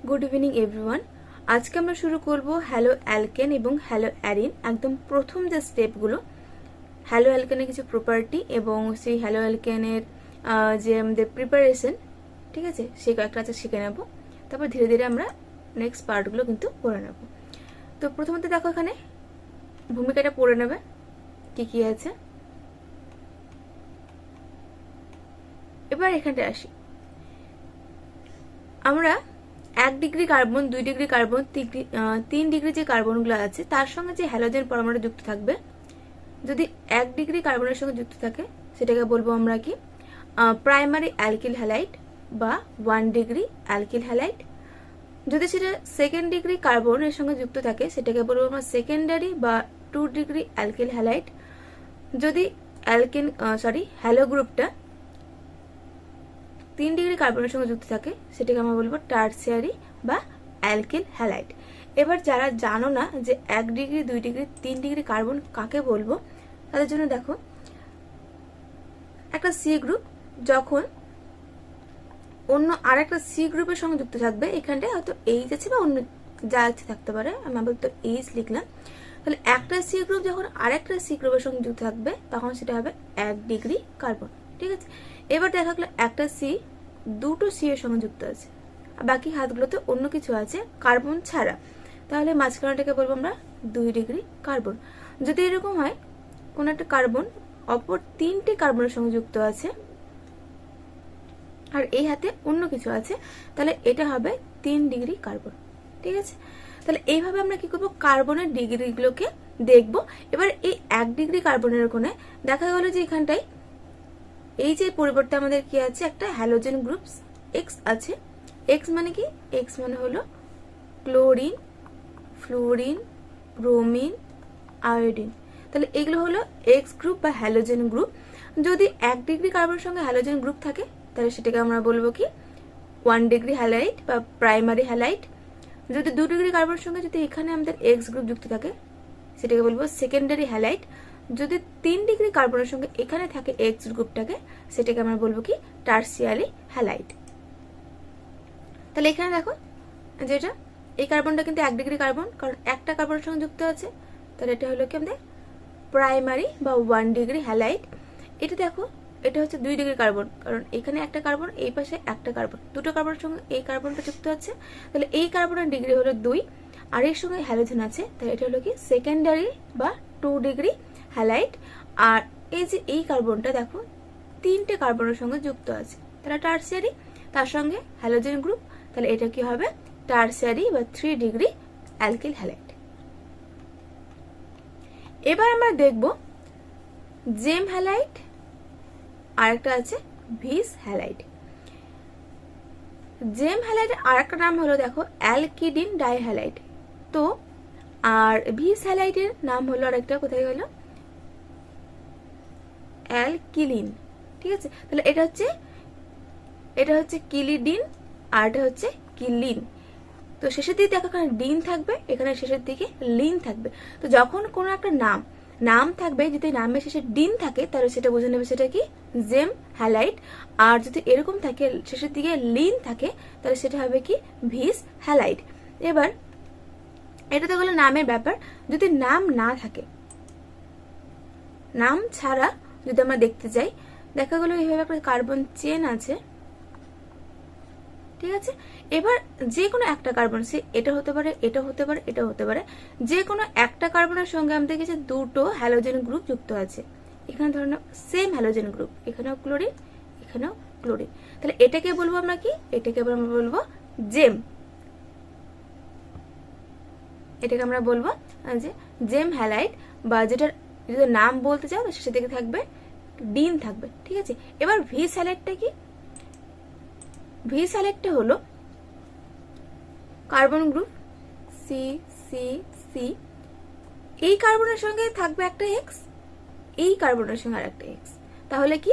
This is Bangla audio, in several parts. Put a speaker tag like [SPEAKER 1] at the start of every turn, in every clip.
[SPEAKER 1] Good evening everyone. আজকে আমরা শুরু করব হ্যালো অ্যালকেন এবং হ্যালো অ্যারিন। একদম প্রথম যে স্টেপগুলো, হ্যালো অ্যালকেনের কিছু প্রপার্টি এবং সেই হ্যালো অ্যালকেনের যে আমাদের প্রিপারেশন, ঠিক আছে, সেই কয়েকটা আছে শিখে নেব। তারপর ধীরে ধীরে আমরা নেক্সট পার্টগুলো কিন্তু পড়ে নেব। তো প্রথমত দেখো এখানে ভূমিকাটা পড়ে নেবে কি কি আছে। এবার এখানটা আসি। আমরা 1 degree carbon, 2 degree carbon, 3 degree যে কার্বনগুলো আছে তার সঙ্গে যে হ্যালোজেন পরমাণু যুক্ত থাকবে, যদি 1 ডিগ্রি কার্বনের সঙ্গে যুক্ত থাকে সেটাকে বলবো আমরা কি প্রাইমারি অ্যালকিল হ্যালাইড বা 1 ডিগ্রি অ্যালকিল হ্যালাইড। যদি সেটা 2nd ডিগ্রি কার্বনের সঙ্গে যুক্ত থাকে সেটাকে বলবো আমরা সেকেন্ডারি বা 2 ডিগ্রি অ্যালকিল হ্যালাইড। যদি হ্যালো গ্রুপটা 3 ডিগ্রি কার্বনের সঙ্গে যুক্ত থাকে সেটাকে আমরা বলবো টার্সিয়ারি বা অ্যালকিল হ্যালাইড। এবার যারা জানো না যে 1 ডিগ্রি, 2 ডিগ্রি, 3 ডিগ্রি কার্বন কাকে বলবো, তাদের জন্য দেখো একটা সি গ্রুপ যখন অন্য আর একটা সি গ্রুপের সঙ্গে যুক্ত থাকবে, এখানটায় হয়তো এইচ আছে বা অন্য যা আছে থাকতে পারে, আমি আপাতত এইচ লিখলাম। তাহলে একটা সি গ্রুপ যখন আর একটা সি গ্রুপের সঙ্গে যুক্ত থাকবে তখন সেটা হবে 1 ডিগ্রি কার্বন, ঠিক আছে। এবার দেখা গেলো একটা সি দুটো সি এর সঙ্গে যুক্ত আছে, বাকি হাতগুলোতে অন্য কিছু আছে কার্বন ছাড়া, তাহলে মাঝখানটাকে বলবো আমরা 2 ডিগ্রি কার্বন। যদি এরকম হয় কোন একটা কার্বন অপর 3টে কার্বনের সঙ্গে যুক্ত আছে আর এই হাতে অন্য কিছু আছে, তাহলে এটা হবে 3 ডিগ্রি কার্বন, ঠিক আছে। তাহলে এইভাবে আমরা কি করবো, কার্বনের ডিগ্রিগুলোকে দেখবো। এবার এই 1 ডিগ্রি কার্বনের কোণে দেখা গেল যে এখানটায় এই যে পরিবর্তে আমাদের কি আছে, একটা হ্যালোজেন গ্রুপ এক্স আছে। এক্স মানে কি, এক্স মানে হলো ক্লোরিন, ফ্লোরিন, ব্রোমিন, আয়োডিন। তাহলে এগুলো হলো এক্স গ্রুপ বা হ্যালোজেন গ্রুপ। যদি 1 ডিগ্রি কার্বনের সঙ্গে হ্যালোজেন গ্রুপ থাকে তাহলে সেটাকে আমরা বলবো কি 1 ডিগ্রি হ্যালাইড বা প্রাইমারি হ্যালাইড। যদি 2 ডিগ্রি কার্বনের সঙ্গে যদি এখানে আমাদের এক্স গ্রুপ যুক্ত থাকে সেটাকে বলবো সেকেন্ডারি হ্যালাইড। যদি 3 ডিগ্রি কার্বনের সঙ্গে এখানে থাকে এক্স গ্রুপটাকে সেটাকে আমরা বলবো কি টার্সিয়ারি হ্যালাইড। তাহলে এখানে দেখো যেটা এই কার্বনটা কিন্তু 1 ডিগ্রি কার্বন, কারণ একটা কার্বনের সঙ্গে যুক্ত আছে, তাহলে এটা হলো কি আমাদের প্রাইমারি বা 1 ডিগ্রি হ্যালাইড। এটা দেখো এটা হচ্ছে 2 ডিগ্রি কার্বন, কারণ এখানে একটা কার্বন, এই পাশে একটা কার্বন, দুটো কার্বনের সঙ্গে এই কার্বনটা যুক্ত আছে, তাহলে এই কার্বনের ডিগ্রি হলো 2 আর এর সঙ্গে হ্যালোজেন আছে, তাহলে এটা হলো কি সেকেন্ডারি বা 2 ডিগ্রি হ্যালাইড। আর এই যে এই কার্বনটা দেখো 3টে কার্বনের সঙ্গে যুক্ত আছে, তাহলে টার্সিয়ারি, তার সঙ্গে হ্যালোজেন গ্রুপ, তাহলে এটা কি হবে টার্সিয়ারি বা 3 ডিগ্রি অ্যালকিল হ্যালাইড। এবার আমরা দেখব জেম হ্যালাইড আর একটা আছে ভিস হ্যালাইড। জেম হ্যালাইডের আর একটা নাম হলো দেখো অ্যালকিডিন ডাইহ্যালাইড। তো আর ভিস হ্যালাইডের নাম হলো আরেকটা, কোথায় গেল, অ্যালকিলিন, ঠিক আছে। তাহলে এটা হচ্ছে কিলিডিন আর এটা হচ্ছে কিলিন। তো শেষের দিকে দেখো এখানে ডিন থাকবে, এখানে শেষের দিকে লিন থাকবে। তো যখন কোনো একটা নাম থাকবে, যদি নামের শেষে ডিন থাকে তাহলে সেটা বুঝে নেবে সেটা কি জেম হ্যালাইড। আর যদি এরকম থাকে শেষের দিকে লিন থাকে তাহলে সেটা হবে কি ভিস হ্যালাইড। এবার এটা তো হলো নামের ব্যাপার। যদি নাম না থাকে, নাম ছাড়া যদি আমরা দেখতে যাই, দেখা গেল এইভাবে একটা কার্বন চেন আছে, ঠিক আছে। এবার যে কোনো একটা কার্বন, সে এটা হতে পারে, এটা হতে পারে, এটা হতে পারে, যে কোনো একটা কার্বনের সঙ্গে আমাদের কাছে দুটো হ্যালোজেন গ্রুপ যুক্ত আছে। এখানে ধরুন সেম হ্যালোজেন গ্রুপ, এখানেও ক্লোরিন, এখানেও ক্লোরিন, তাহলে এটাকে বলবো আমরা কি, এটাকে আমরা বলবো জেম। এটাকে আমরা বলবো যে জেম হ্যালাইড, বা যেটার যদি নাম বলতে চাও শেষের দিকে থাকবে ডিন থাকবে, ঠিক আছে। এবার ভিস হ্যালাইডটা কি, ভিস হ্যালাইডটা হলো carbon group C C C, এই কার্বনের সঙ্গে থাকবে একটা এক্স, এই কার্বনের সঙ্গে আর একটা এক্স। তাহলে কি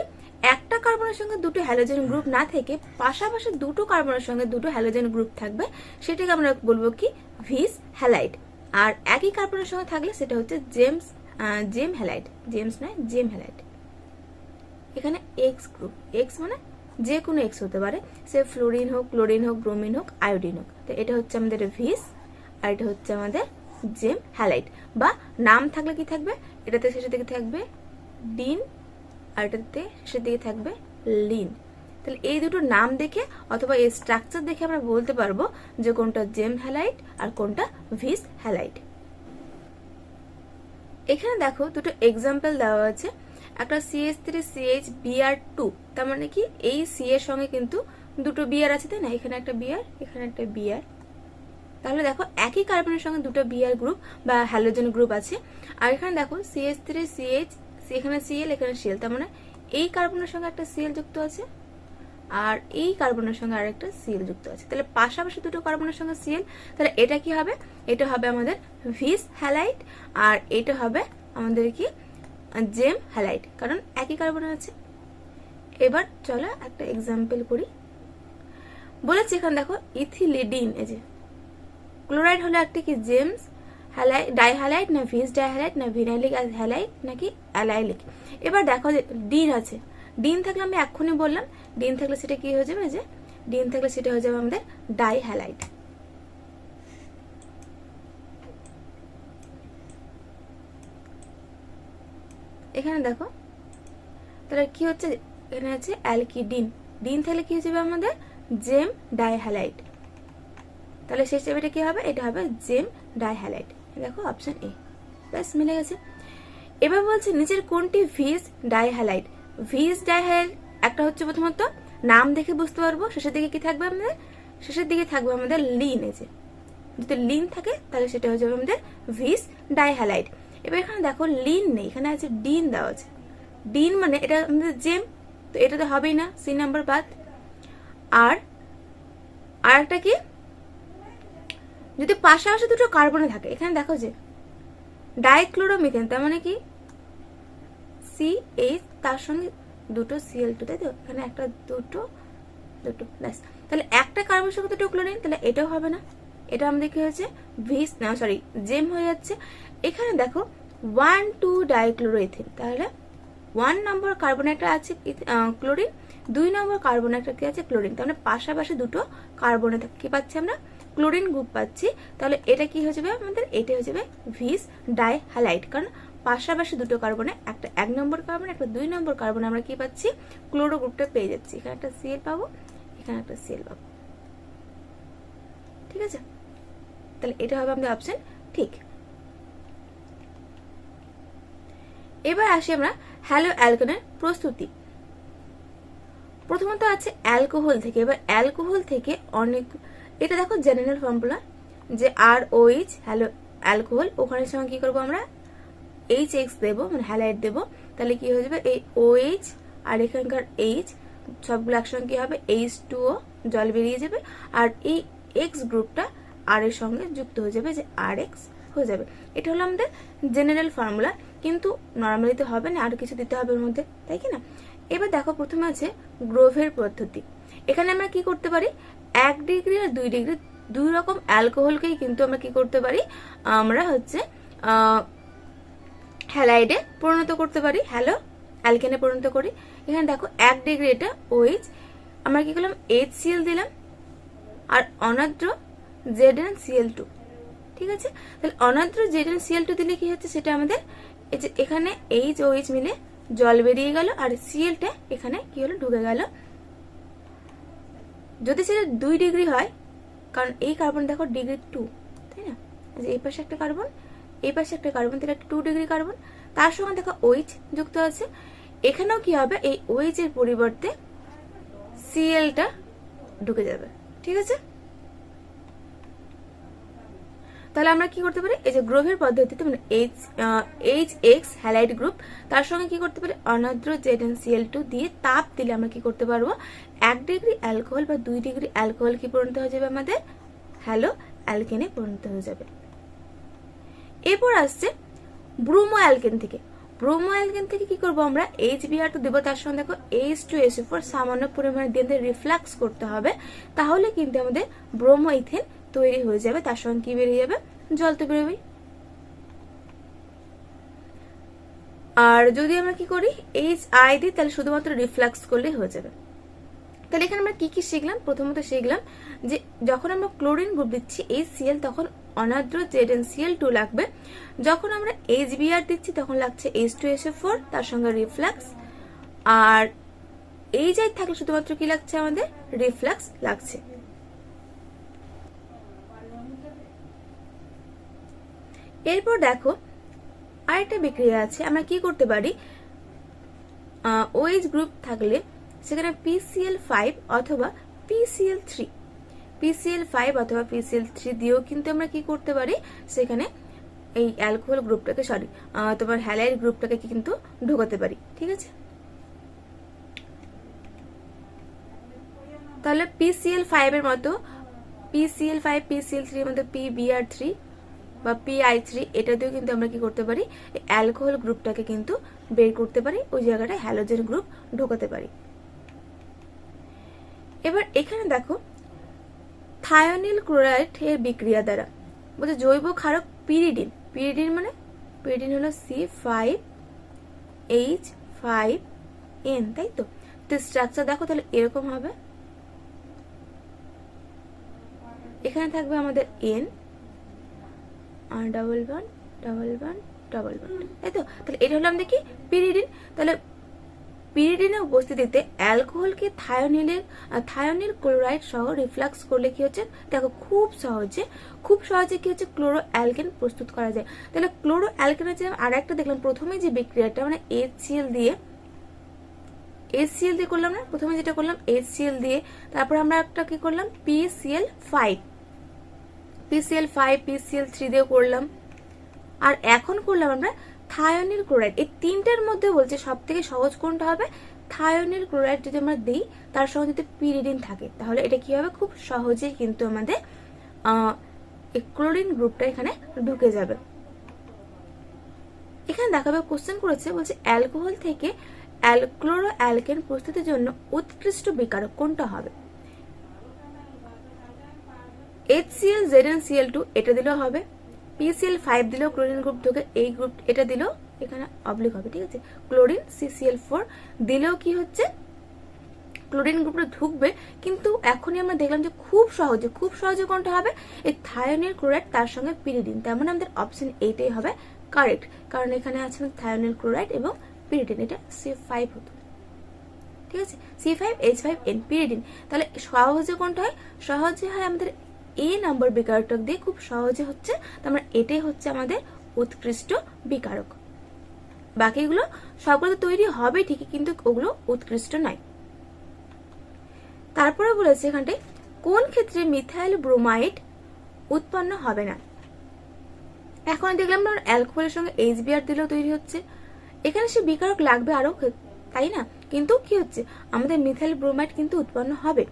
[SPEAKER 1] একটা কার্বনের সঙ্গে দুটো হ্যালোজেন গ্রুপ না থেকে পাশাপাশি দুটো কার্বনের সঙ্গে দুটো হ্যালোজেন গ্রুপ থাকবে, সেটাকে আমরা বলবো কি ভিস হ্যালাইড। আর একই কার্বনের সঙ্গে থাকলে সেটা হচ্ছে জেম হ্যালাইড, জেমস নয় জেম হ্যালাইড। এখানে এক্স গ্রুপ, এক্স মানে যে কোনো এক্স হতে পারে, সে ফ্লোরিন হোক, ক্লোরিন হোক, ব্রোমিন হোক, আয়োডিন হোক। তো এটা হচ্ছে আমাদের ভিস, আর এটা হচ্ছে আমাদের জেম হ্যালাইড। বা নাম থাকলে কি থাকবে, এটাতে শেষের দিকে থাকবে ডিন, আর এটাতে শেষের দিকে থাকবে লিন। তাহলে এই দুটো নাম দেখে অথবা এই স্ট্রাকচার দেখে আমরা বলতে পারবো যে কোনটা জেম হ্যালাইড আর কোনটা ভিস হ্যালাইড। এখানে দেখো দুটো এক্সাম্পল দেওয়া আছে। একটা CH3CH Br2, তার মানে কি এই সি এর সঙ্গে কিন্তু দুটো বিআর আছে, তাই না? এখানে একটা বিআর, এখানে একটা বিআর। তাহলে দেখো একই কার্বনের সঙ্গে দুটো বিআর গ্রুপ বা হ্যালোজেন গ্রুপ আছে। আর এখানে দেখো CH3CH, এখানে Cl, এখানে Cl, তার মানে এই কার্বনের সঙ্গে একটা Cl যুক্ত আছে আর এই কার্বনের সঙ্গে আরেকটা Cl যুক্ত আছে। তাহলে পাশাপাশি দুটো কার্বনের সঙ্গে Cl, তাহলে এটা কি হবে? এটা হবে আমাদের ভিস হ্যালাইড, আর এটা হবে আমাদের কি জেম হ্যালাইড, কারণ একই কার্বন আছে। এবার চলো একটা এক্সাম্পল করি। বলেছি এখানে দেখো ইথিলিডিন, এই যে ক্লোরাইড হলো একটা কি জেমস হ্যালাইড, ডাইহ্যালাইড না ভিস ডাইহ্যালাইড না ভিনাইলিক হ্যালাইড নাকি অ্যালাইলিক। এবার দেখো যে ডিন আছে, ডিন থাকলে আমি এক্ষুনি বললাম ডিন থাকলে সেটা কি হয়ে যাবে, যে ডিন থাকলে সেটা হয়ে যাবে আমাদের ডাইহ্যালাইড। এখানে দেখো তাহলে কি হচ্ছে, এখানে আছে অ্যালকিডিন, ডিন থাকলে কি হয়ে যাবে আমাদের জেম ডাইহ্যালাইড। তাহলে শেষ এটা কি হবে, এটা হবে জেম ডাইহ্যালাইড। দেখো অপশন এ, ব্যাস মিলে গেছে। এবার বলছে নিচের কোনটি ভিস ডাইহ্যালাইড। ভিস ডাইহ্যালাইড একটা হচ্ছে প্রথমত নাম দেখে বুঝতে পারবো, শেষের দিকে কি থাকবে আমাদের, শেষের দিকে থাকবে আমাদের লিন। এই যে যদি লিন থাকে তাহলে সেটা হয়ে যাবে আমাদের ভিস ডাইহ্যালাইড। এবার এখানে দেখো লিন নেই, এখানে আছে ডিন দেওয়া আছে। ডিন মানে এটা আমাদের জেম, তো এটা তো হবেই না, সি নাম্বার বাদ। আর একটা কি, যদি পাশাপাশি দুটো কার্বনে থাকে, এখানে দেখো যে ডাইক্লোরোমিথেন, তার মানে কি CH, তার সঙ্গে দুটো Cl2, তাই তো? এখানে একটা দুটো দুটো, ব্যাস। তাহলে একটা কার্বনের সঙ্গে দুটো ক্লোরিন, তাহলে এটাও হবে না, এটা আমাদের কি হয়েছে ভিস, না সরি জেম হয়ে যাচ্ছে। এখানে দেখো 1,2 ডাইক্লোরোইথিন, তাহলে 1 নম্বর কার্বনে একটা আছে ক্লোরিন, 2 নম্বর কার্বনে একটা কি আছে ক্লোরিন, তাহলে পাশাপাশি দুটো কার্বনে কি পাচ্ছি আমরা, ক্লোরিন গ্রুপ পাচ্ছি। তাহলে এটা কি হয়ে যাবে আমাদের, এটা হয়ে যাবে ভিস ডাইহ্যালাইড, কারণ পাশাপাশি দুটো কার্বনে একটা 1 নম্বর কার্বন, একটা 2 নম্বর কার্বনে আমরা কি পাচ্ছি, ক্লোরো গ্রুপটা পেয়ে যাচ্ছি। এখানে একটা Cl পাবো, এখানে একটা Cl পাবো, ঠিক আছে? তাহলে এটা হবে আমাদের অপশন ঠিক। এবার আসি আমরা হ্যালো অ্যালকেনের প্রস্তুতি। প্রথমত আছে অ্যালকোহল থেকে। এবার অ্যালকোহল থেকে অনেক, এটা দেখো জেনারেল ফর্মুলা, যে ROH হ্যালো অ্যালকোহল, ওখানে সঙ্গে কি করবো আমরা HX দেবো, মানে হ্যালাইড দেবো। তাহলে কি হয়ে যাবে, এই OH আর এখানকার H সবগুলো একসঙ্গে কি হবে, H2O, জল বেরিয়ে যাবে। আর এই X গ্রুপটা আর এর সঙ্গে যুক্ত হয়ে যাবে, যে RX হয়ে যাবে। এটা হলো আমাদের জেনারেল ফর্মুলা, কিন্তু নর্মালি তো হবে না, আর কিছু দিতে হবে ওর মধ্যে, তাই কি না? এবার দেখো প্রথমে আছে গ্রোভের পদ্ধতি। এখানে আমরা কি করতে পারি, 1 ডিগ্রি আর 2 ডিগ্রি, দুই রকম অ্যালকোহলকেই কিন্তু আমরা কি করতে পারি, আমরা হচ্ছে হ্যালাইডে পরিণত করতে পারি, হ্যালো অ্যালকেনে পরিণত করি। এখানে দেখো 1 ডিগ্রি এটা OH, আমরা কি করলাম HCl দিলাম, আর অনাদ্র ZnCl2, ঠিক আছে? তাহলে অনাদ্র ZnCl2 দিলে কি হচ্ছে, সেটা আমাদের এই যে এখানে HOH মিলে জল বেরিয়ে গেল, আর Clটা এখানে কি হলো, ঢুকে গেল। যদি সেটা 2 ডিগ্রি হয়, কারণ এই কার্বন দেখো ডিগ্রি 2, তাই না? এই পাশে একটা কার্বন, এই পাশে একটা কার্বন, তাহলে 2 ডিগ্রি কার্বন, তার সঙ্গে দেখো OH যুক্ত আছে। এখানেও কি হবে, এই OH এর পরিবর্তে Clটা ঢুকে যাবে, ঠিক আছে? তাহলে আমরা কি করতে পারি, এই যে গ্রোভের পদ্ধতিতে মানে HX হ্যালাইড গ্রুপ, তার সঙ্গে কি করতে পারি, অনাদ্র ZnCl2 দিয়ে তাপ দিলে আমরা কি করতে পারবো, 1 ডিগ্রি অ্যালকোহল বা 2 ডিগ্রি অ্যালকোহল কি পরিণত হয়ে যাবে আমাদের হ্যালো অ্যালকেনে পরিণত হয়ে যাবে। এরপর আসছে ব্রোমো অ্যালকেন থেকে। ব্রোমো অ্যালকেন থেকে কি করবো আমরা, HBr2 দেবো, তার সঙ্গে দেখো H2SO4 সামান্য পরিমাণে দিয়ে রিফ্লাক্স করতে হবে, তাহলে কিন্তু আমাদের ব্রোমো ইথেন তৈরি হয়ে যাবে। তার সঙ্গে কি বেরিয়ে যাবে, জল তো বেরোবে। আর যদি আমরা কি করি HI দিই, তাহলে শুধুমাত্র রিফ্লাক্স করলে হয়ে যাবে। তাহলে এখানে আমরা কি কি শিখলাম? প্রথমত শিখলাম যে যখন আমরা ক্লোরিন গ্রুপ দিচ্ছি HCl তখন অনাদ্র ZnCl2 লাগবে, যখন আমরা HBr দিচ্ছি তখন লাগছে H2SO4 তার সঙ্গে রিফ্লাক্স, আর এই যাই থাকলে শুধুমাত্র কি লাগছে আমাদের রিফ্লাক্স লাগছে। এরপর দেখো আরেকটা বিক্রিয়া আছে, আমরা কি করতে পারি, OH গ্রুপ থাকলে সেখানে PCl5 অথবা PCl3 অথবা PCl3 দিয়েও কিন্তু আমরা কি করতে পারি, সেখানে এই অ্যালকোহল গ্রুপটাকে তোমার হ্যালাইড গ্রুপটাকে কিন্তু ঢোকাতে পারি। ঠিক আছে, তাহলে PCl5 এর মতো PCl5 PCl3 এর মতো PBr3 বা PI3 এটা দিয়েও কিন্তু আমরা কি করতে পারি, অ্যালকোহল গ্রুপটাকে কিন্তু বের করতে পারি, ওই জায়গাটায় হ্যালোজেন গ্রুপ ঢোকাতে পারি। এবার এখানে দেখো থায়োনিল ক্লোরাইড এর বিক্রিয়া দ্বারা বলছে জৈব ক্ষারক পিরিডিন মানে পিরিডিন হলো C5H5N, তাই তো? তো স্ট্রাকচার দেখো তাহলে এরকম হবে, এখানে থাকবে আমাদের N আর ডাবল বন্ড, তাই তো? তাহলে এটা হলো আমাদের কি পিরিডিন। তাহলে পিরিডিনের উপস্থিতিতে অ্যালকোহলকে থায়োনিল ক্লোরাইড সহ রিফ্লাক্স করলে কি হচ্ছে, দেখো খুব সহজে কি হচ্ছে ক্লোরো অ্যালকেন প্রস্তুত করা যায়। তাহলে ক্লোরো অ্যালকেনের যে আর একটা দেখলাম প্রথমে যে বিক্রিয়াটা মানে HCl দিয়ে করলাম না, প্রথমে যেটা করলাম HCl দিয়ে, তারপর আমরা একটা কি করলাম PCl3 দিয়ে করলাম, আর এখন করলাম আমরা থায়োনিল ক্লোরাইড। এই তিনটার মধ্যে বলছে সব থেকে সহজ কোনটা হবে, থায়োনিল ক্লোরাইড যদি আমরা দিই তার সঙ্গে যদি পিরিডিন থাকে তাহলে এটা কি হবে, খুব সহজেই কিন্তু আমাদের ক্লোরিন গ্রুপটা এখানে ঢুকে যাবে। এখানে দেখাবে কোশ্চেন করেছে, বলছে অ্যালকোহল থেকে ক্লোরো অ্যালকেন প্রস্তুতির জন্য উৎকৃষ্ট বিকারক কোনটা হবে। HCl ZnCl2 এটা দিলেও হবে, PCl5 দিলেও ক্লোরিন গ্রুপ ঢোকে, এই গ্রুপ এটা দিলেও এখানে অবলিক হবে। ঠিক আছে, ক্লোরিন CCl4 দিলেও কি হচ্ছে ক্লোরিন গ্রুপটা ঢুকবে, কিন্তু এখনই আমরা দেখলাম যে খুব সহজে কোনটা হবে, এই থায়োনিল ক্লোরাইড তার সঙ্গে পিরিডিন, তার মানে আমাদের অপশন এইটাই হবে কারেক্ট, কারণ এখানে আছে থায়োনিল ক্লোরাইড এবং পিরিডিন, এটা C5 হতো। ঠিক আছে, C5H5N পিরিডিন। তাহলে সহজে কোনটা হয়, সহজে হয় আমাদের A নাম্বার বিকারকটা দিয়ে, খুব সহজে হচ্ছে, তার মানে এটাই হচ্ছে আমাদের উৎকৃষ্ট বিকারক। বাকিগুলো সবগুলো তৈরি হবে ঠিকই, কিন্তু ওগুলো উৎকৃষ্ট নয়। তারপরে বলেছে এখানটায় কোন ক্ষেত্রে মিথাইল ব্রোমাইড উৎপন্ন হবে না। এখন দেখলাম না অ্যালকোহলের সঙ্গে HBr দিলেও তৈরি হচ্ছে, এখানে সে বিকারক লাগবে আরো, তাই না? কিন্তু কি হচ্ছে আমাদের মিথাইল ব্রোমাইড কিন্তু উৎপন্ন হবে,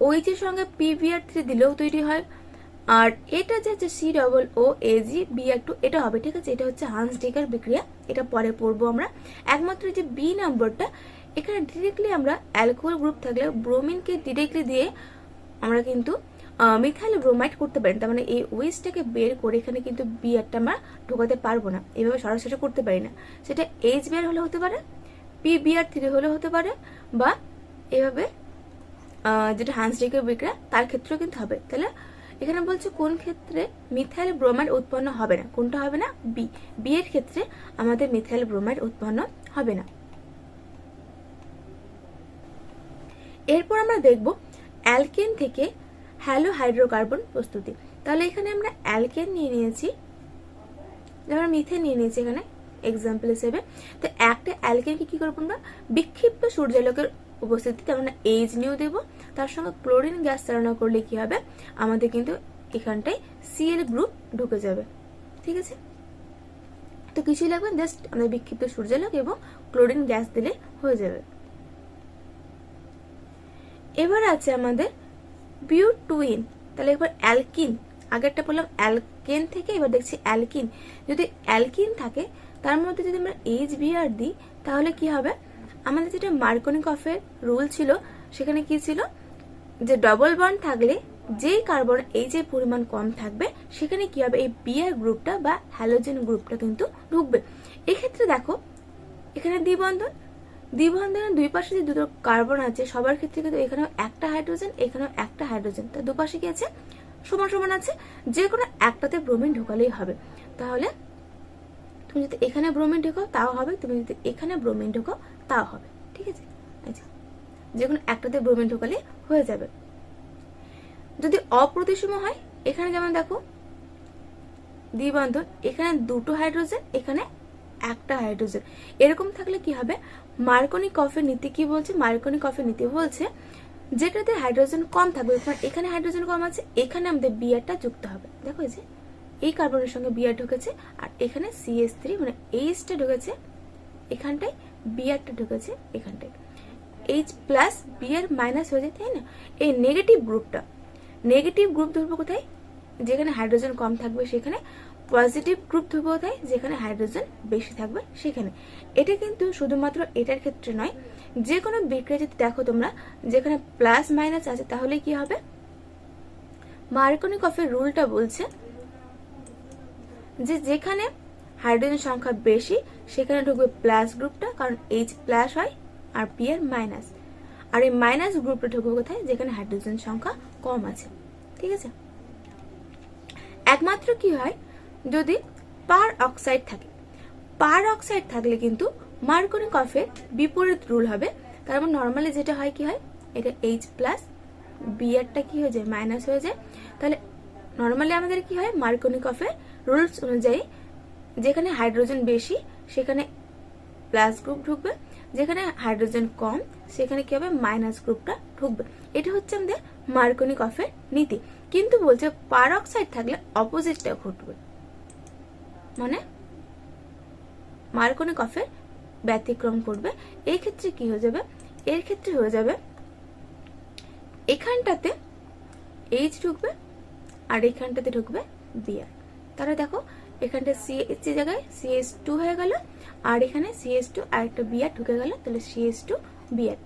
[SPEAKER 1] OH এর সঙ্গে PBr3 দিলেও তৈরি হয়, আর এটা যে হচ্ছে COOAgBr2 এটা হবে। ঠিক আছে, এটা হচ্ছে হান্স-ডেকার বিক্রিয়া, এটা পরে পড়বো আমরা। একমাত্র যে B নাম্বারটা এখানে ডিরেক্টলি আমরা অ্যালকোহল গ্রুপ থাকলে ব্রোমিনকে ডিরেক্টলি দিয়ে আমরা কিন্তু মিথাইল ব্রোমাইড করতে পারি, তার মানে এই ওয়েস্টটাকে বের করে এখানে কিন্তু বিআরটা আমরা ঢোকাতে পারবো না, এভাবে সরাসরি করতে পারি না। সেটা HBr হলে হতে পারে, PBr3 হলে হতে পারে, বা এভাবে যেটা হান্স-ডেকার বিক্রিয়া তার ক্ষেত্রেও কিন্তু হবে। তাহলে এখানে বলছে কোন ক্ষেত্রে মিথাইল ব্রোমাইড উৎপন্ন হবে না, কোনটা হবে না, বি এর ক্ষেত্রে আমাদের মিথাইল ব্রোমাইড উৎপন্ন হবে না। এরপর আমরা দেখব অ্যালকেন থেকে হ্যালো হাইড্রোকার্বন প্রস্তুতি। তাহলে এখানে আমরা অ্যালকেন নিয়ে নিয়েছি, যেমন মিথেন নিয়ে নিয়েছি এখানে এক্সাম্পল হিসেবে। তো একটা অ্যালকেনকে কি করবো আমরা, বিক্ষিপ্ত সূর্যালোকের উপস্থিতিতে আমরা H নিয়েও দেবো, তার সঙ্গে ক্লোরিন গ্যাস চালনা করলে কি হবে, আমাদের কিন্তু এখানটায় Cl গ্রুপ ঢুকে যাবে। ঠিক আছে, তো কিছুই লাগবে, জাস্ট আমাদের বিক্ষিপ্ত সূর্যালোক এবং ক্লোরিন গ্যাস দিলে হয়ে যাবে। এবার আছে আমাদের বিউটুইন। তাহলে এবার অ্যালকিন, আগেরটা বললাম অ্যালকেন থেকে, এবার দেখছি অ্যালকিন। যদি অ্যালকিন থাকে তার মধ্যে যদি আমরা HBr দিই তাহলে কি হবে, আমাদের যেটা মার্কনিকফের রুল ছিল সেখানে কি ছিল, যে ডবল বন্ড থাকলে যেই কার্বন H এর পরিমাণ কম থাকবে সেখানে কি হবে, এই Br গ্রুপটা বা হ্যালোজেন গ্রুপটা কিন্তু ঢুকবে। এক্ষেত্রে দেখো এখানে দ্বিবন্ধন, দ্বিবন্ধনের দুই পাশে যে দুটো কার্বন আছে সবার ক্ষেত্রে কিন্তু এখানেও একটা হাইড্রোজেন, এখানেও একটা হাইড্রোজেন, তার দুপাশে কি আছে, সমান সমান আছে। যে কোনো একটাতে ব্রোমিন ঢোকালেই হবে। তাহলে তুমি যদি এখানে ব্রোমিন ঢোকাও তাও হবে, তুমি যদি এখানে ব্রোমিন ঢোকাও তাও হবে। ঠিক আছে, যে কোনো একটাতে ব্রোমিন ঢোকালে হয়ে যাবে। যদি অপ্রতিসম হয়, এখানে যেমন দেখো দ্বিবন্ধন, এখানে দুটো হাইড্রোজেন, এখানে একটা হাইড্রোজেন, এরকম থাকলে কি হবে, মার্কনিকফের নীতি কি বলছে, মার্কনিকফের নীতি বলছে যেটাতে হাইড্রোজেন কম থাকবে, এখানে হাইড্রোজেন কম আছে, এখানে আমাদের বিআরটা যুক্ত হবে। দেখো এই যে এই কার্বনের সঙ্গে বিআর ঢুকেছে, আর এখানে CH3 মানে এইচটা ঢুকেছে এখানটায়, বিআরটা ঢুকেছে এখানটায়, H প্লাস বিআর মাইনাস হয়ে যায়, তাই না? এই নেগেটিভ গ্রুপটা, নেগেটিভ গ্রুপ ধরবো কোথায়, যেখানে হাইড্রোজেন কম থাকবে সেখানে। পজিটিভ গ্রুপ ধরবো কোথায়, যেখানে হাইড্রোজেন বেশি থাকবে সেখানে। এটা কিন্তু শুধুমাত্র এটার ক্ষেত্রে নয়, যে কোনো বিক্রিয়া যদি দেখো তোমরা যেখানে প্লাস মাইনাস আছে, তাহলে কি হবে, মার্কনিকফের রুলটা বলছে যে যেখানে হাইড্রোজেন সংখ্যা বেশি সেখানে ঢুকবে প্লাস গ্রুপটা, কারণ H প্লাস হয় আর বিআর মাইনাস, আর এই মাইনাস গ্রুপটা ঢুকবে কোথায়, যেখানে হাইড্রোজেন সংখ্যা কম আছে। ঠিক আছে, একমাত্র কি হয় যদি পার অক্সাইড থাকে, পার অক্সাইড থাকলে কিন্তু মার্কনিকফের বিপরীত রুল হবে। তার মানে নর্মালি যেটা হয় কি হয়, এটা H প্লাস বিআরটা কি হয়ে যায়, মাইনাস হয়ে যায়। তাহলে নর্মালি আমাদের কি হয়, মার্কনিকফের রুলস অনুযায়ী যেখানে হাইড্রোজেন বেশি সেখানে প্লাস গ্রুপ ঢুকবে, যেখানে হাইড্রোজেন কম সেখানে কি হবে, মাইনাস গ্রুপটা ঢুকবে। এটা হচ্ছে আমাদের মার্কনিকফের নীতি। কিন্তু বলছে পার অক্সাইড থাকলে অপোজিটটা ঘটবে, মানে মার্কনিকফের ব্যতিক্রম করবে। এই ক্ষেত্রে কি হয়ে যাবে, এর ক্ষেত্রে হয়ে যাবে এখানটাতে H ঢুকবে আর এখানটাতে ঢুকবে বিআর। তাহলে দেখো এখানটা CH জায়গায় CH2 হয়ে গেল, আর এখানে CH2 আর একটা বিআর ঢুকে গেল, তাহলে CH2 বিআর।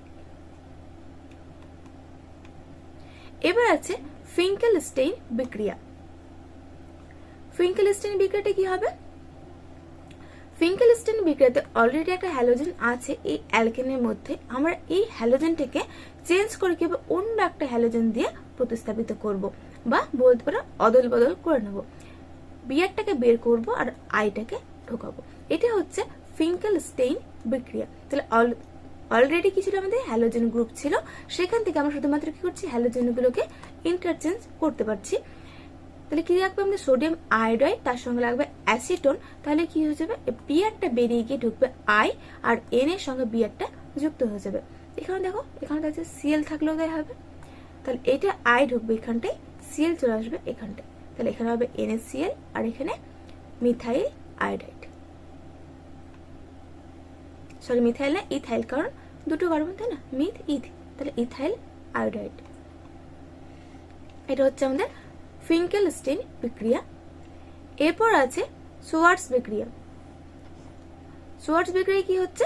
[SPEAKER 1] এবার আছে ফিঙ্কেলস্টেইন বিক্রিয়া। ফিঙ্কেলস্টেইন বিক্রিয়াটা কি হবে, ফিঙ্কেলস্টেইন বিক্রিয়াতে অলরেডি একটা হ্যালোজেন আছে এই অ্যালকেনের মধ্যে, আমরা এই হ্যালোজেনটাকে চেঞ্জ করে কিভাবে অন্য একটা হ্যালোজেন দিয়ে প্রতিস্থাপিত করব, বা বলতে পারো অদল বদল করে নেব। বিআরটাকে বের করব আর আইটাকে ঢোকাবো, এটা হচ্ছে ফিঙ্কেলস্টেইন বিক্রিয়া। তাহলে অলরেডি কি ছিল, আমাদের হ্যালোজেন গ্রুপ ছিল, সেখান থেকে আমরা শুধুমাত্র কি করছি, হ্যালোজেনগুলোকে ইন্টারচেঞ্জ করতে পারছি। তাহলে কি রাখবে আমাদের, সোডিয়াম আয়োডাইড, তার সঙ্গে লাগবে অ্যাসিটোন। তাহলে কি হয়ে যাবে, বিআরটা বেরিয়ে গিয়ে ঢুকবে আই, আর এন এর সঙ্গে বিআরটা যুক্ত হয়ে যাবে। এখানে দেখো, এখানে আছে সিএল থাকলেও তাই হবে, তাহলে এটা আই ঢুকবে এখানটায়, সিএল চলে আসবে এখানটায়, তাহলে এখানে হবে NaCl, আর এখানে মিথাইল আয়োডাইড, সরি মিথাইল না, ইথাইল, কারণ দুটো কার্বন তাই না, মিথ ইথ, তাহলে ইথাইল আয়োডাইড। এটা হচ্ছে আমাদের ফিঙ্কেলস্টেইন বিক্রিয়া। এরপর আছে সোয়ার্টস বিক্রিয়া। সোয়ার্টস বিক্রিয়া কি হচ্ছে,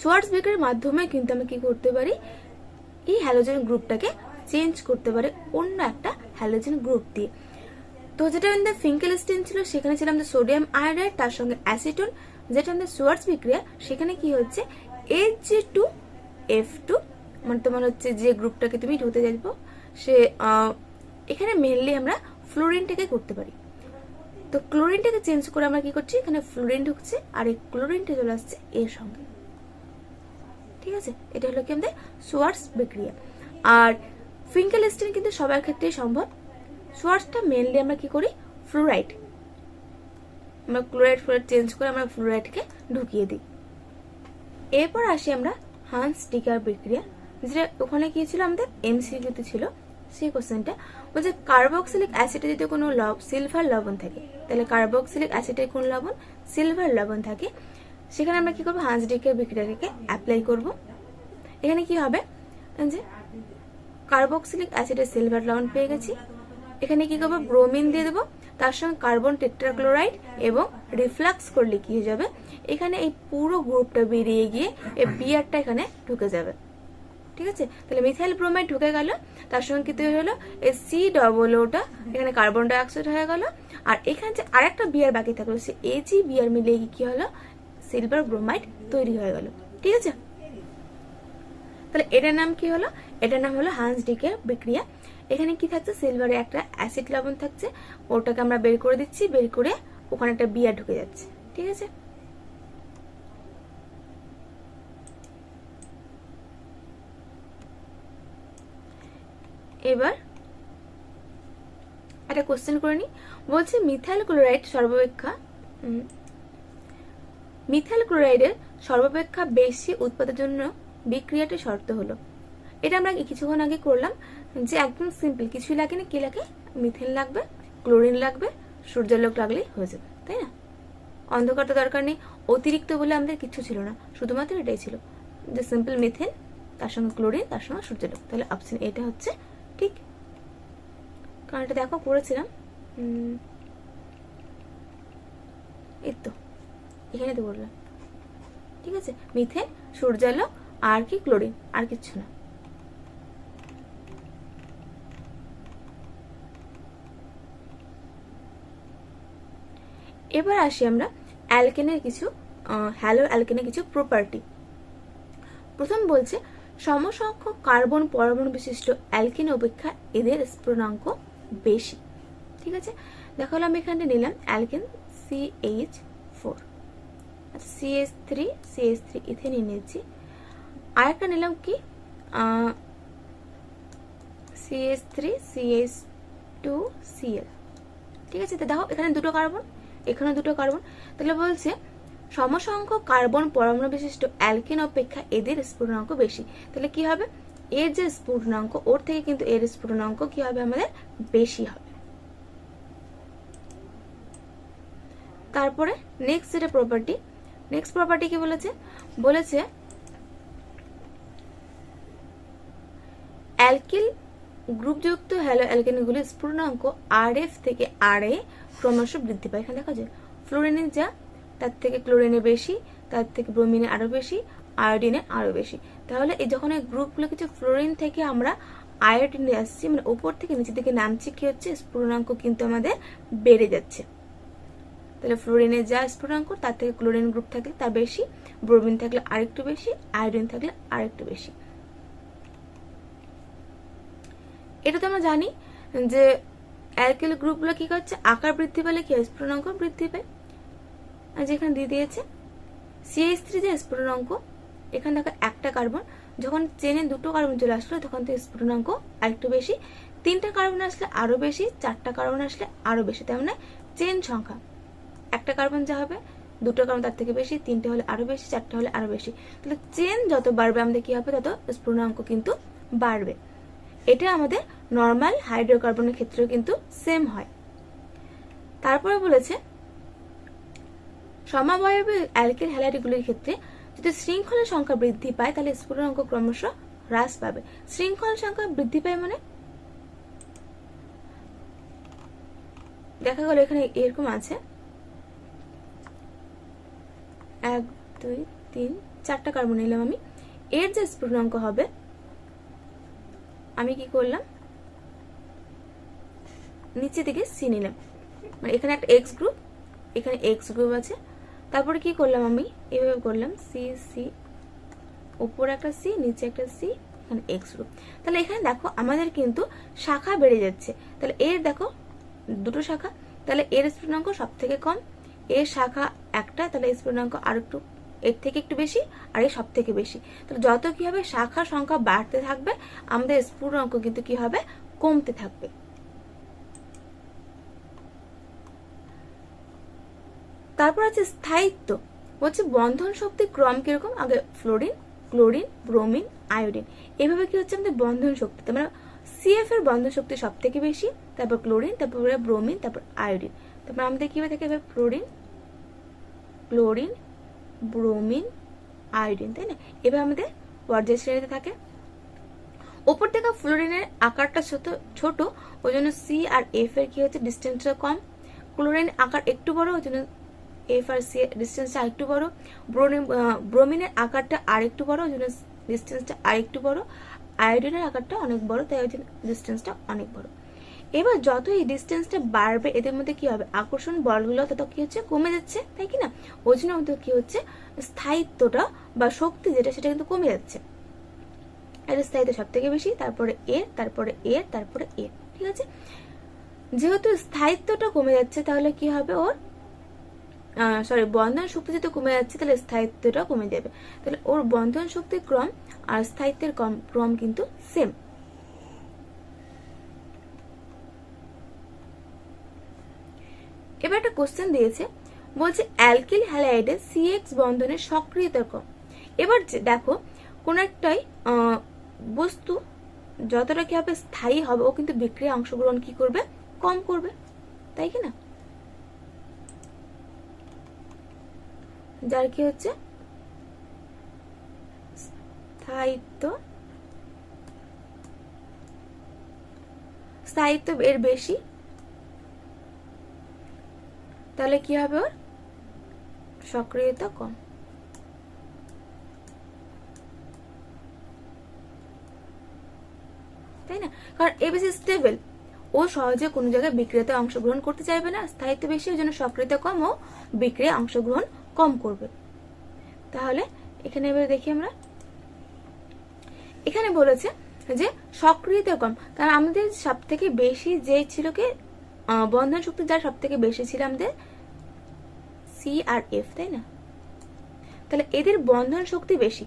[SPEAKER 1] সোয়ার্টস বিক্রিয়ার মাধ্যমে কিন্তু আমরা কি করতে পারি, এই হ্যালোজেন গ্রুপটাকে চেঞ্জ করতে পারে অন্য একটা হ্যালোজেন গ্রুপ দিয়ে। তো যেটা আমাদের ফিঙ্কেলস্টেইন ছিল সেখানে ছিল আমাদের সোডিয়াম আয়োডাইড, তার সঙ্গে অ্যাসিটোন। যেটা আমাদের সোয়ার্টস বিক্রিয়া সেখানে কি হচ্ছে, Hg2F2, মানে তোমার হচ্ছে যে গ্রুপটাকে তুমি ঢুকতে চাইবো সে, এখানে মেনলি আমরা ফ্লোরিনটাকে করতে পারি। তো ক্লোরিনটাকে চেঞ্জ করে আমরা কি করছি, এখানে ফ্লোরিন ঢুকছে আর এই ক্লোরিনটা চলে আসছে এর সঙ্গে। ঠিক আছে, এটা হলো কি আমাদের সোয়ার্টস বিক্রিয়া। আর ফিঙ্কেলস্টেইন কিন্তু সবার ক্ষেত্রেই সম্ভব। সোয়ার্টসটা মেনলি আমরা কি করি, ফ্লোরাইড, আমরা ক্লোরাইড ফ্লোরাইড চেঞ্জ করে আমরা ফ্লোরাইডকে ঢুকিয়ে দিই। এরপর আসি আমরা হান্স ডিকার বিক্রিয়া, যেটা ওখানে কি ছিল আমাদের MCQতে ছিল, সেই কোশ্চেনটা বলছে কার্বক্সিলিক অ্যাসিডে যদি কোনো সিলভার লবণ থাকে, তাহলে কার্বক্সিলিক অ্যাসিডের কোন লবণ, সিলভার লবণ থাকে, সেখানে আমরা কি করবো, হান্স ডিকার বিক্রিয়াটাকে অ্যাপ্লাই করব। এখানে কি হবে যে কার্বক্সিলিক অ্যাসিডের সিলভার লবণ পেয়ে গেছি, এখানে কি করবো, ব্রোমিন দিয়ে দেবো, তার সঙ্গে কার্বন টেট্রাক্লোরাইড, এবং রিফ্লাক্স করলে কি হয়ে যাবে, এখানে এই পুরো গ্রুপটা বেরিয়ে গিয়ে এই বিআরটা এখানে ঢুকে যাবে। ঠিক আছে, তাহলে মিথাইল ব্রোমাইড ঢুকে গেল, তার সঙ্গে কি তৈরি হলো, এই COOটা এখানে কার্বন ডাইঅক্সাইড হয়ে গেল, আর এখানে যে আরেকটা বিআর বাকি থাকলো, সে AgBr মিলিয়ে কি হলো, সিলভার ব্রোমাইড তৈরি হয়ে গেল। ঠিক আছে, তাহলে এটার নাম কি হলো? এটার নাম হলো হান্স ডিকের বিক্রিয়া। এখানে কি থাকছে? সিলভারে একটা অ্যাসিড লবণ থাকছে, ওটাকে আমরা বের করে দিচ্ছি, বের করে ওখানে একটা বিয়ার ঢুকে যাচ্ছে। ঠিক আছে, এবার একটা কোশ্চেন করে নি। বলছে মিথাইল ক্লোরাইড মিথাইল ক্লোরাইডের সর্বাপেক্ষা বেশি উৎপাদের জন্য বিক্রিয়াটির শর্ত হলো। এটা আমরা কিছুক্ষণ আগে করলাম, যে একদম সিম্পল, কিছুই লাগে না। কি লাগে? মিথেন লাগবে, ক্লোরিন লাগবে, সূর্যালোক লাগলেই হয়ে যাবে, তাই না? অন্ধকারটা দরকার নেই, অতিরিক্ত বলে আমাদের কিছু ছিল না, শুধুমাত্র এটাই ছিল যে সিম্পল মিথেন, তার সঙ্গে ক্লোরিন, তার সঙ্গে সূর্যালোক। তাহলে অপশন এটা হচ্ছে ঠিক, কারণ এটা দেখো করেছিলাম। এই তো এখানে তো বললাম। ঠিক আছে, মিথেন, সূর্যালোক আর কি ক্লোরিন, আর কিছু না। এবার আসি আমরা অ্যালকেনের কিছু হ্যালো অ্যালকেনের কিছু প্রপার্টি। প্রথম বলছে সমসংখ্যক কার্বন পরমাণু বিশিষ্ট অ্যালকেন অপেক্ষা এদের স্ফুটনাঙ্ক বেশি। ঠিক আছে, দেখো আমি এখানে নিলাম অ্যালকেন CH4, আচ্ছা CH3 ইথেন নিয়েছি। আর একটা নিলাম কি CH3CH2Cl। ঠিক আছে, তো দেখো এখানে দুটো কার্বন, এখানে দুটো কার্বন। তাহলে বলছে সমসংখ্যক কার্বন পরমাণু বিশিষ্ট অ্যালকেন অপেক্ষা এদের স্ফুটনাঙ্ক বেশি। তাহলে কি হবে? এর যে স্ফুটনাঙ্ক, ওর থেকে কিন্তু এর স্ফুটনাঙ্ক কি হবে? আমাদের বেশি হবে। তারপরে নেক্সট যেটা প্রপার্টি, নেক্সট প্রপার্টি কি বলেছে? বলেছে অ্যালকিল গ্রুপযুক্ত হ্যালো অ্যালকেনগুলির স্ফুটনাঙ্ক RF থেকে RA ক্রমশ বৃদ্ধি পায়। এখানে দেখা যায় ফ্লোরিনের যা, তার থেকে ক্লোরিনে বেশি, তার থেকে ব্রোমিনে আরো বেশি, আয়োডিনে আরো বেশি। তাহলে এই যখন এই গ্রুপগুলো কিছু ফ্লোরিন থেকে আমরা আয়োডিনে আসছি, মানে উপর থেকে নিচের দিকে নামছি, কি হচ্ছে? স্ফুটনাঙ্ক কিন্তু আমাদের বেড়ে যাচ্ছে। তাহলে ফ্লোরিনের যা স্ফুটনাঙ্ক, তার থেকে ক্লোরিন গ্রুপ থাকলে তার বেশি, ব্রোমিন থাকলে আরেকটু বেশি, আয়োডিন থাকলে আরেকটু বেশি। এটা তো আমরা জানি যে অ্যালকিল গ্রুপগুলো কি করছে? আকার বৃদ্ধি পেলে কি হয়? স্ফুটনাঙ্ক বৃদ্ধি পায়। আর যেখানে দিয়ে দিয়েছে CH3 যে স্ফুটনাঙ্ক, এখানে দেখো একটা কার্বন, যখন চেনে দুটো কার্বন চলে আসলো তখন তো স্ফুটনাঙ্ক আরেকটু বেশি, তিনটা কার্বন আসলে আরো বেশি, চারটা কার্বন আসলে আরো বেশি। তার মানে চেন সংখ্যা, একটা কার্বন যা হবে, দুটো কার্বন তার থেকে বেশি, তিনটে হলে আরো বেশি, চারটা হলে আরো বেশি। তাহলে চেন যত বাড়বে আমাদের কি হবে? তত স্ফুটনাঙ্ক কিন্তু বাড়বে। এটা আমাদের নর্মাল হাইড্রোকার্বনের ক্ষেত্রেও কিন্তু সেম হয়। তারপরে বলেছে সমাবয়বী অ্যালকিল হ্যালাইডগুলির ক্ষেত্রে যদি শৃঙ্খলের সংখ্যা বৃদ্ধি পায় তাহলে স্ফুটনাঙ্ক ক্রমশ হ্রাস পাবে। শৃঙ্খলের সংখ্যা বৃদ্ধি পায় মানে দেখা গেল এখানে এরকম আছে 1 2 3 4টা কার্বন নিলাম আমি, এর যে স্ফুটনাঙ্ক হবে, আমি কি করলাম? নিচে দিকে C নিলাম, মানে এখানে একটা X গ্রুপ, এখানে X গ্রুপ আছে। তারপরে কি করলাম? আমি এভাবে করলাম C, উপরে একটা C, নিচে একটা C, এখানে X গ্রুপ। তাহলে এখানে দেখো আমাদের কিন্তু শাখা বেড়ে যাচ্ছে। তাহলে এর দেখো দুটো শাখা, তাহলে এর স্ফুটনাঙ্ক সব থেকে কম, এর শাখা একটা, তাহলে স্ফুটনাঙ্ক আর একটু এর থেকে একটু বেশি, আর এর সব থেকে বেশি। তাহলে যত কি হবে? শাখার সংখ্যা বাড়তে থাকবে, আমাদের স্ফুটনাঙ্ক কিন্তু কি হবে? কমতে থাকবে। তারপর আছে স্থায়িত্ব। হচ্ছে বন্ধন শক্তি ক্রম কিরকম? আগে ফ্লোরিন, ক্লোরিন, ব্রোমিন, আয়োডিন, এভাবে কি হচ্ছে আমাদের বন্ধন শক্তি। তার মানে CF এর বন্ধন শক্তি সব থেকে বেশি, তারপর ক্লোরিন, তারপর ব্রোমিন, তারপর আয়োডিন। তারপর আমাদের কিভাবে থাকে? ফ্লোরিন, ক্লোরিন, ব্রোমিন, আয়োডিন, তাই না? এভাবে আমাদের পর্যায় শ্রেণীতে থাকে। ওপর থেকে ফ্লোরিনের আকারটা ছোট, ওই জন্য C আর F এর কি হচ্ছে? ডিস্টেন্সটা কম। ক্লোরিন আকার একটু বড়, ওই জন্য F আর C এর ডিস্টেন্সটা আরেকটু বড়। ব্রোমিনের আকারটা আরেকটু বড়, ওই জন্য ডিস্টেন্সটা আরেকটু বড়। আয়োডিনের আকারটা অনেক বড়, তাই ওই জন্য ডিস্টেন্সটা অনেক বড়। এবার যত এই ডিস্টেন্সটা বাড়বে এদের মধ্যে কি হবে, আকর্ষণ বলগুলো তত কি হচ্ছে, কমে যাচ্ছে, তাই কি না? ওই জন্য আমাদের কি হচ্ছে, স্থায়িত্বটা বা শক্তি যেটা সেটা কিন্তু কমে যাচ্ছে। এর স্থায়িত্ব সব থেকে বেশি, তারপরে এর, তারপরে এর, তারপরে এর, ঠিক আছে? যেহেতু স্থায়িত্বটা কমে যাচ্ছে তাহলে কি হবে, ওর বন্ধন শক্তি যেহেতু কমে যাচ্ছে তাহলে স্থায়িত্বটা কমে যাবে। তাহলে ওর বন্ধন শক্তির ক্রম আর স্থায়িত্বের ক্রম কিন্তু সেম। এবার একটা কোশ্চেন দিয়েছে, বলছে অ্যালকিল হ্যালাইডে সিএক্স বন্ধনের সক্রিয়তার ক্রম। এবার দেখো কোন একটাই বস্তু যতটা কি হবে স্থায়ী হবে ও কিন্তু বিক্রিয়া অংশগ্রহণ কি করবে, কম করবে, তাই কি না? যার কি হচ্ছে স্থায়িত্ব এর বেশি, তাহলে কি হবে, ওর সক্রিয়তা কম। তাই না? কারণ এ বেশি স্টেবল, ও সহজে কোনো জায়গায় বিক্রিয়াতে অংশগ্রহণ করতে চাইবে না, স্থায়িত্ব বেশি ওই জন্য সক্রিয়তা কম, ও বিক্রিয়া অংশগ্রহণ কম করবে। তাহলে এখানে এবার দেখি আমরা, এখানে বলেছে যে সক্রিয়তা কম, কারণ আমাদের সব থেকে বেশি যে ছিল কি বন্ধন শক্তি যার সব থেকে বেশি ছিল আমাদের সি আর এফ, তাই না? তাহলে এদের বন্ধন শক্তি বেশি,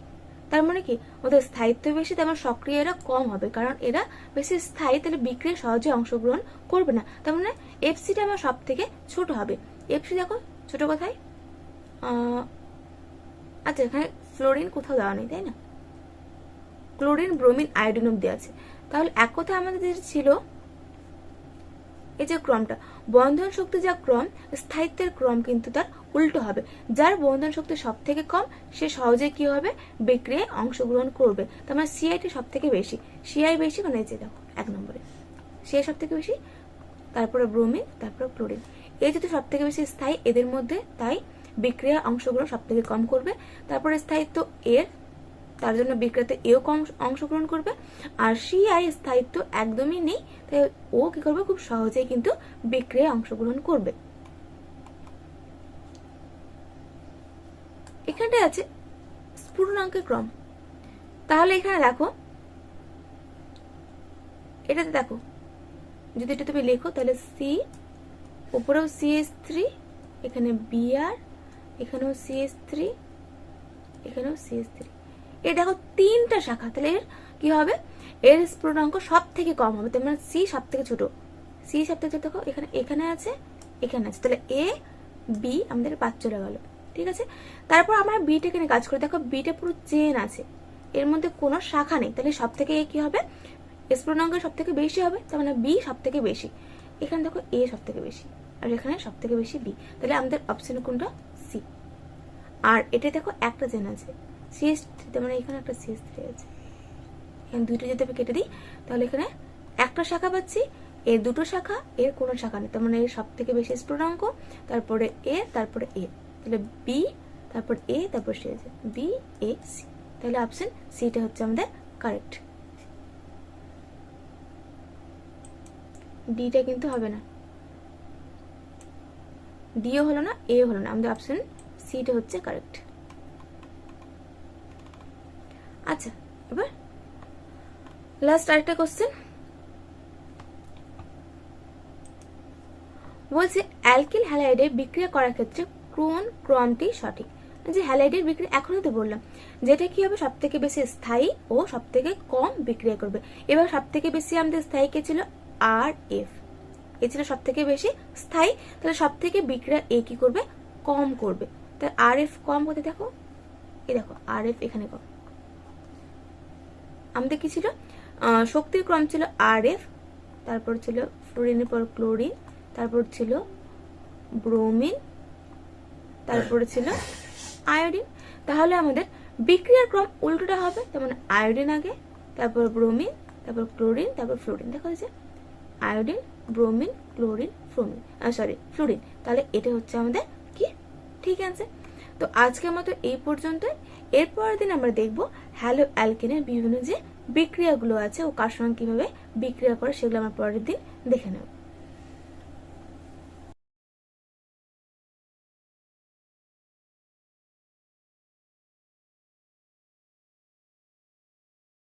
[SPEAKER 1] তার মানে কি ওদের স্থায়িত্ব বেশি, তার মানে সক্রিয় এরা কম হবে, কারণ এরা বেশি স্থায়ী, তাহলে বিক্রিয়া সহজে অংশগ্রহণ করবে না। তার মানে এফসিটা আমার সব থেকে ছোট হবে। এফসি দেখো ছোট কোথায়, আচ্ছা এখানে ফ্লোরিন কোথাও দেওয়া নেই, তাই না? ক্লোরিন, ব্রোমিন, আয়োডিন অব্দি আছে। তাহলে এক কথা আমাদের যেটা ছিল এই যে ক্রমটা, বন্ধন শক্তি যা ক্রম, স্থায়িত্বের ক্রম কিন্তু তার উল্টো হবে। যার বন্ধন শক্তি সব থেকে কম সে সহজে কি হবে, বিক্রিয়ায় অংশগ্রহণ করবে। তার মানে সিআইটি সব থেকে বেশি, সিআই বেশি মানে যে দেখো 1 নম্বরে সিআই সব থেকে বেশি, তারপরে ব্রোমিন, তারপরে ক্লোরিন, এই যেহেতু সব থেকে বেশি স্থায়ী এদের মধ্যে, তাই বিক্রিয়া অংশগ্রহণ সব থেকে কম করবে। তারপরে স্থায়িত্ব এর, তার জন্য বিক্রিয়াতে এও কম অংশগ্রহণ করবে। আর সিআই স্থায়িত্ব একদমই নেই, তাই ও কি করবে, খুব সহজেই কিন্তু বিক্রিয়ায় অংশগ্রহণ করবে। এখানটা আছে স্ফুটনাঙ্কের ক্রম। তাহলে এখানে দেখো, এটাতে দেখো যদি এটা তুমি লেখো তাহলে সি, উপরেও CH3, এখানে বিআর, এখানেও CH3, এখানেও CH3, এই দেখো 3টা শাখা, তাহলে এর কি হবে, এর স্ফুটনাঙ্ক সব থেকে কম হবে, তার মানে সি সব থেকে ছোট, সি সব থেকে ছোট। দেখো এখানে এখানে আছে, এখানে আছে, তাহলে এ বি আমাদের বাদ চলে গেল, ঠিক আছে? তারপর আমরা বিটা এখানে কাজ করে দেখো, বিটা পুরো চেন আছে, এর মধ্যে কোনো শাখা নেই, তাহলে সব থেকে এ কি হবে, স্ফুটনাঙ্ক সব থেকে বেশি হবে, তার মানে বি সব থেকে বেশি। এখানে দেখো এ সব থেকে বেশি, আর এখানে সব থেকে বেশি বি, তাহলে আমাদের অপশন কোনটা, সি। আর এটা দেখো একটা চেন আছে CH3, মানে এখানে একটা CH3 আছে, এখানে দুইটা যদি আমি কেটে দিই তাহলে এখানে একটা শাখা পাচ্ছি, এর দুটো শাখা, এর কোনো শাখা নেই, তার মানে এর সব থেকে বেশি স্ফুটনাঙ্ক, তারপরে এ, তারপরে এ, তাহলে বি, তারপর এ, তারপর সি আছে, বি এ সি, তাহলে অপশন সিটা হচ্ছে আমাদের কারেক্ট। ডিটা কিন্তু হবে না, ডিও হলো না, এ হলো না, আমাদের অপশন সিটা হচ্ছে কারেক্ট। আচ্ছা এবার লাস্ট আরেকটা কোশ্চেন, বলছে অ্যালকিল হ্যালাইডে বিক্রিয়া করার ক্ষেত্রে কোন ক্রমটি সঠিক? যে হ্যালাইডের বিক্রিয়া এখনই তো বললাম, যেটা কি হবে সব থেকে বেশি স্থায়ী ও সব থেকে কম বিক্রিয়া করবে। এবার সব থেকে বেশি আমাদের স্থায়ী কে ছিল, আর এফ, এ ছিল সব থেকে বেশি স্থায়ী, তাহলে সব থেকে বিক্রিয়া এ কি করবে, কম করবে। তাহলে আর এফ কম হতে দেখো, এই দেখো আর এফ এখানে কম। আমাদের কি ছিল, শক্তির ক্রম ছিল আর এফ, তারপর ছিল ফ্লোরিনের পর ক্লোরিন, তারপর ছিল ব্রোমিন, তারপরে ছিল আয়োডিন। তাহলে আমাদের বিক্রিয়ার ক্রম উল্টোটা হবে, যেমন আয়োডিন আগে, তারপর ব্রোমিন, তারপর ক্লোরিন, তারপর ফ্লোরিন। দেখা যাচ্ছে আয়োডিন, ব্রোমিন, ক্লোরিন, ফ্লোরিন। তাহলে এটা হচ্ছে আমাদের কি ঠিক আছে। তো আজকের মতো এই পর্যন্ত, এরপরের দিন আমরা দেখব হ্যালো অ্যালকেনের বিভিন্ন যে বিক্রিয়াগুলো আছে ও কার সঙ্গে কিভাবে বিক্রিয়া করে সেগুলো আমরা পরের দিন দেখে নেব।